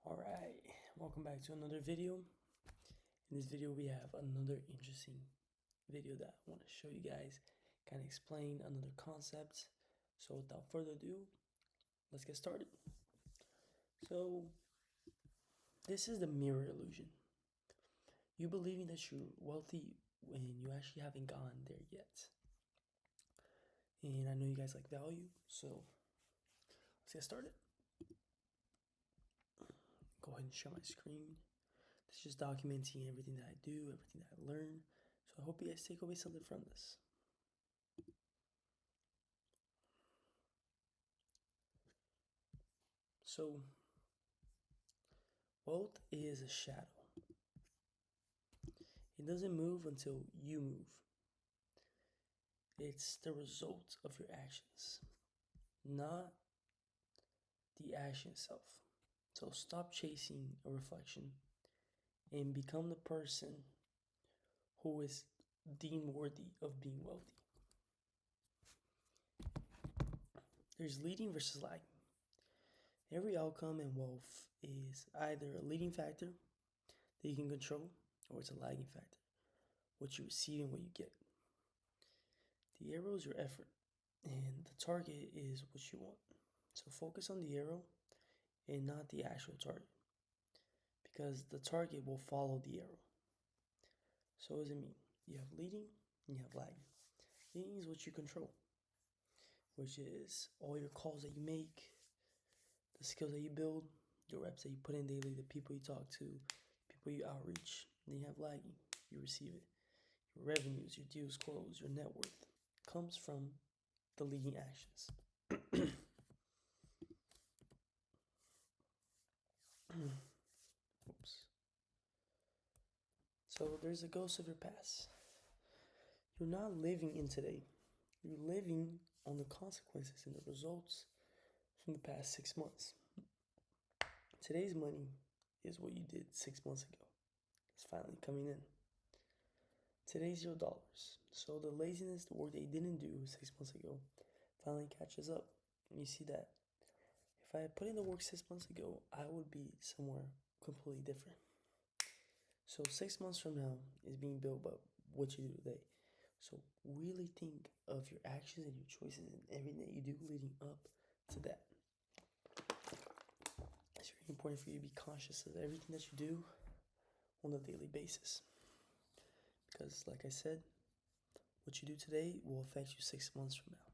Alright, welcome back to another video. In this video we have another interesting video that I want to show you guys, kind of explain another concept. So without further ado, let's get started. So this is the mirror illusion. You believing that you're wealthy when you actually haven't gone there yet. And I know you guys like value, so let's get started. Go ahead and share my screen. This is just documenting everything that I do, everything that I learn. So I hope you guys take away something from this. So, wealth is a shadow. It doesn't move until you move. It's the result of your actions, not the action itself. So stop chasing a reflection and become the person who is deemed worthy of being wealthy. There's leading versus lagging. Every outcome in wealth is either a leading factor that you can control, or it's a lagging factor, what you receive and what you get. The arrow is your effort, and the target is what you want. So focus on the arrow and not the actual target, because the target will follow the arrow. So what does it mean? You have leading and you have lagging. Leading is what you control, which is all your calls that you make, the skills that you build, your reps that you put in daily, the people you talk to, people you outreach. Then you have lagging, you receive it. Your revenues, your deals closed, your net worth comes from the leading actions. Oops. So there's a ghost of your past. You're not living in today. You're living on the consequences and the results from the past 6 months. Today's money is what you did 6 months ago. It's finally coming in. Today's $0. So the laziness, the work that you didn't do 6 months ago finally catches up. And you see that if I had put in the work 6 months ago, I would be somewhere completely different. So 6 months from now is being built by what you do today. So really think of your actions and your choices and everything that you do leading up to that. It's very important for you to be conscious of everything that you do on a daily basis. Because like I said, what you do today will affect you 6 months from now.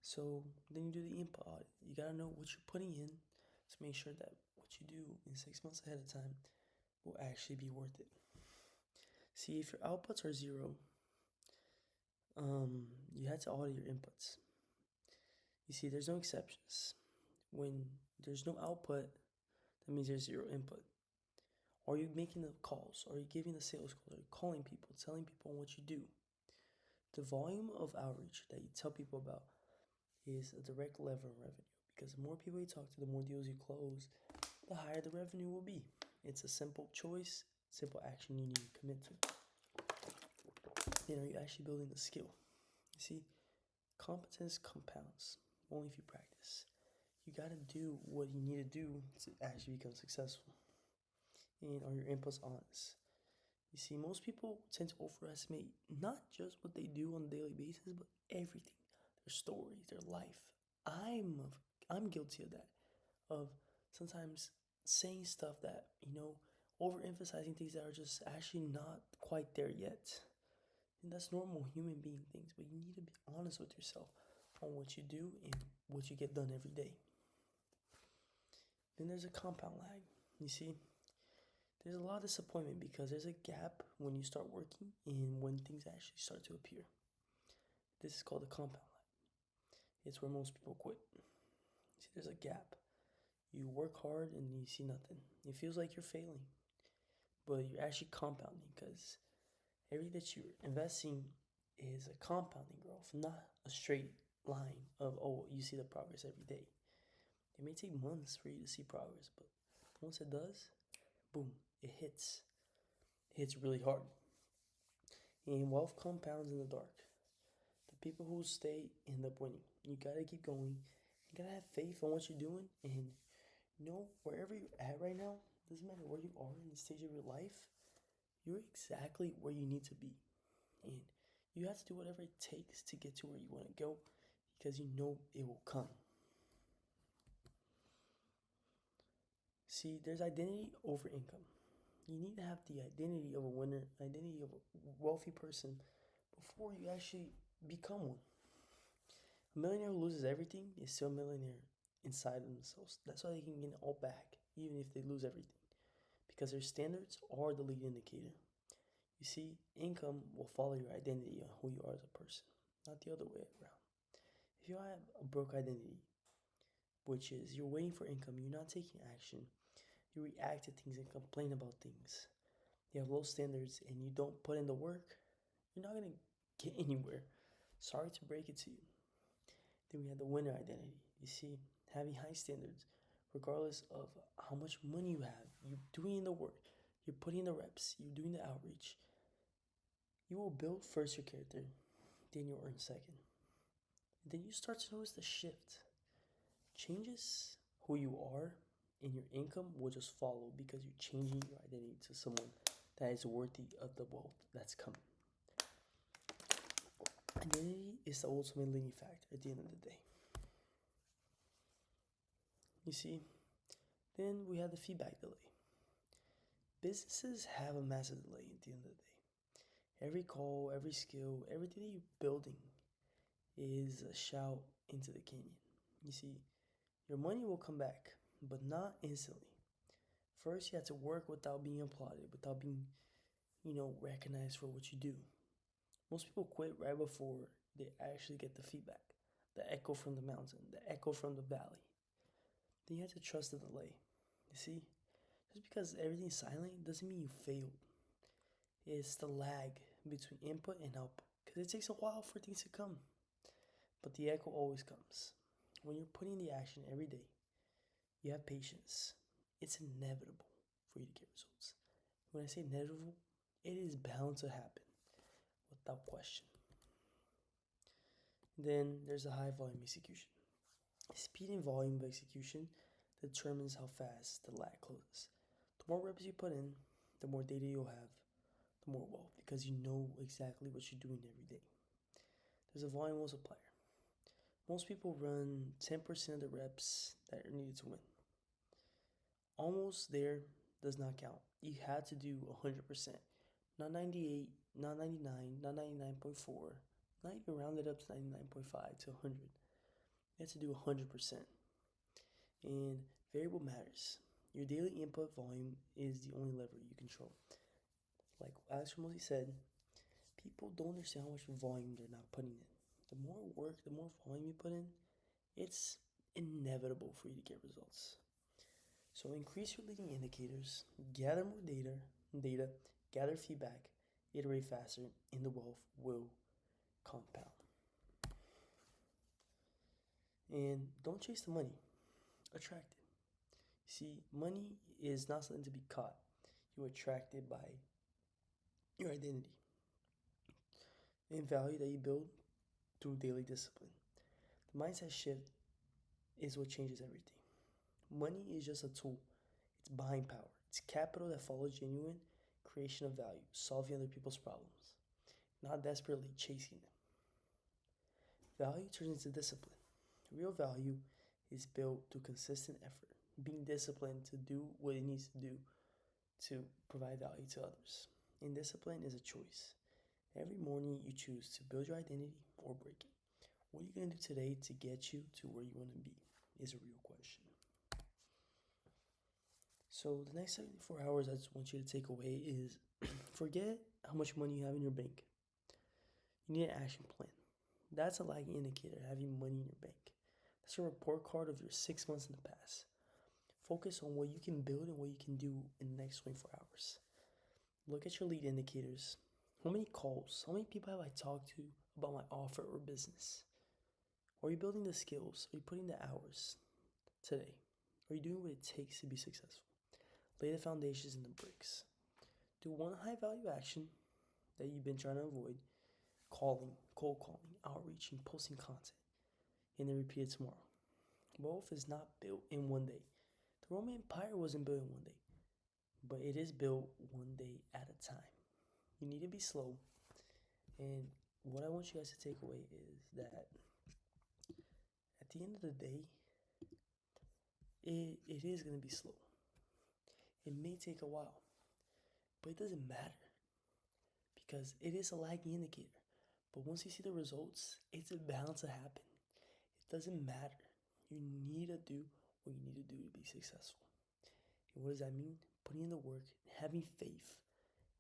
So then you do the input audit. You gotta know what you're putting in to make sure that what you do in 6 months ahead of time will actually be worth it. See, if your outputs are 0, you had to audit your inputs. You see, there's no exceptions. When there's no output, that means there's 0 input. Are you making the calls? Are you giving the sales calls? Are you calling people, telling people what you do? The volume of outreach that you tell people about is a direct lever of revenue, because the more people you talk to, the more deals you close, the higher the revenue will be. It's a simple choice, simple action you need to commit to. Then are you actually building the skill? You see, competence compounds only if you practice. You got to do what you need to do to actually become successful. And are your inputs honest? You see, most people tend to overestimate not just what they do on a daily basis, but everything. Their stories, their life. I'm guilty of that. Of sometimes saying stuff that, overemphasizing things that are just actually not quite there yet. And that's normal human being things, but you need to be honest with yourself on what you do and what you get done every day. Then there's a compound lag. You see, there's a lot of disappointment because there's a gap when you start working and when things actually start to appear. This is called the compound lag. It's where most people quit. See, there's a gap. You work hard and you see nothing. It feels like you're failing, but you're actually compounding, because everything that you're investing is a compounding growth, not a straight line of, you see the progress every day. It may take months for you to see progress, but once it does, boom, it hits. It hits really hard. And wealth compounds in the dark. The people who stay end up winning. You gotta keep going. You gotta have faith in what you're doing, and wherever you're at right now, doesn't matter where you are in the stage of your life, you're exactly where you need to be. And you have to do whatever it takes to get to where you want to go because you know it will come. See, there's identity over income. You need to have the identity of a winner, identity of a wealthy person before you actually become one. A millionaire who loses everything is still a millionaire inside themselves. That's why they can get it all back, even if they lose everything, because their standards are the lead indicator. You see, income will follow your identity on who you are as a person, not the other way around. If you have a broke identity, which is you're waiting for income, you're not taking action, you react to things and complain about things, you have low standards, and you don't put in the work, you're not going to get anywhere. Sorry to break it to you. Then we have the winner identity. You see, having high standards, regardless of how much money you have, you're doing the work, you're putting in the reps, you're doing the outreach. You will build first your character, then you'll earn second. And then you start to notice the shift. Changes who you are, and your income will just follow because you're changing your identity to someone that is worthy of the wealth that's coming. Identity is the ultimate limiting factor at the end of the day. You see, then we have the feedback delay. Businesses have a massive delay at the end of the day. Every call, every skill, everything that you're building is a shout into the canyon. You see, your money will come back, but not instantly. First, you have to work without being applauded, without being, recognized for what you do. Most people quit right before they actually get the feedback, the echo from the mountain, the echo from the valley. Then you have to trust the delay. You see, just because everything's silent doesn't mean you failed. It's the lag between input and output, because it takes a while for things to come. But the echo always comes. When you're putting the action every day, you have patience. It's inevitable for you to get results. When I say inevitable, it is bound to happen without question. Then there's a high volume execution. Speed and volume of execution determines how fast the lag closes. The more reps you put in, the more data you'll have, the more wealth, because you know exactly what you're doing every day. There's a volume multiplier. Most people run 10% of the reps that are needed to win. Almost there does not count. You had to do 100%. Not 98, not 99, not 99.4, not even round it up to 99.5 to 100. You have to do 100%. And variable matters. Your daily input volume is the only lever you control. Like Alex Ramosi said, people don't understand how much volume they're not putting in. The more work, the more volume you put in, it's inevitable for you to get results. So increase your leading indicators, gather more data, gather feedback, iterate faster, and the wealth will compound. And don't chase the money, attract it. See, money is not something to be caught. You attract it by your identity and value that you build through daily discipline. The mindset shift is what changes everything. Money is just a tool. It's buying power. It's capital that follows genuine creation of value, solving other people's problems, not desperately chasing them. Value turns into discipline. Real value is built through consistent effort, being disciplined to do what it needs to do to provide value to others. And discipline is a choice. Every morning you choose to build your identity or break it. What are you going to do today to get you to where you want to be is a real question. So the next 74 hours I just want you to take away is forget how much money you have in your bank. You need an action plan. That's a lagging indicator, having money in your bank. That's a report card of your 6 months in the past. Focus on what you can build and what you can do in the next 24 hours. Look at your lead indicators. How many calls, how many people have I talked to about my offer or business? Are you building the skills? Are you putting the hours today? Are you doing what it takes to be successful? Lay the foundations and the bricks. Do one high value action that you've been trying to avoid: calling, cold calling, outreaching, posting content, and then repeat it tomorrow. Wealth is not built in one day. The Roman Empire wasn't built in one day, but it is built one day at a time. You need to be slow. And what I want you guys to take away is that at the end of the day, it is going to be slow. It may take a while, but it doesn't matter because it is a lagging indicator. But once you see the results, it's bound to happen. It doesn't matter. You need to do what you need to do to be successful. And what does that mean? Putting in the work, having faith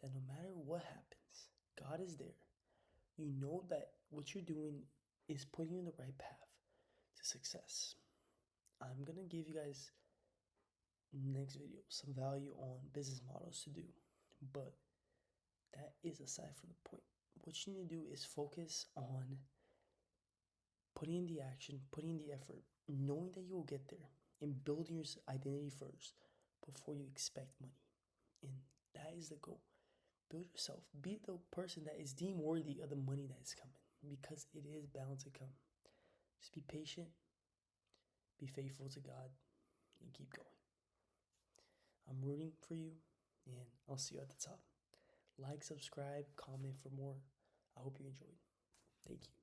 that no matter what happens, God is there. You know that what you're doing is putting you in the right path to success. I'm going to give you guys next video some value on business models to do, but that is aside from the point. What you need to do is focus on putting in the action, putting in the effort, knowing that you will get there, and building your identity first before you expect money. And that is the goal. Build yourself. Be the person that is deemed worthy of the money that is coming, because it is bound to come. Just be patient, be faithful to God, and keep going. I'm rooting for you, and I'll see you at the top. Like, subscribe, comment for more. I hope you enjoyed. Thank you.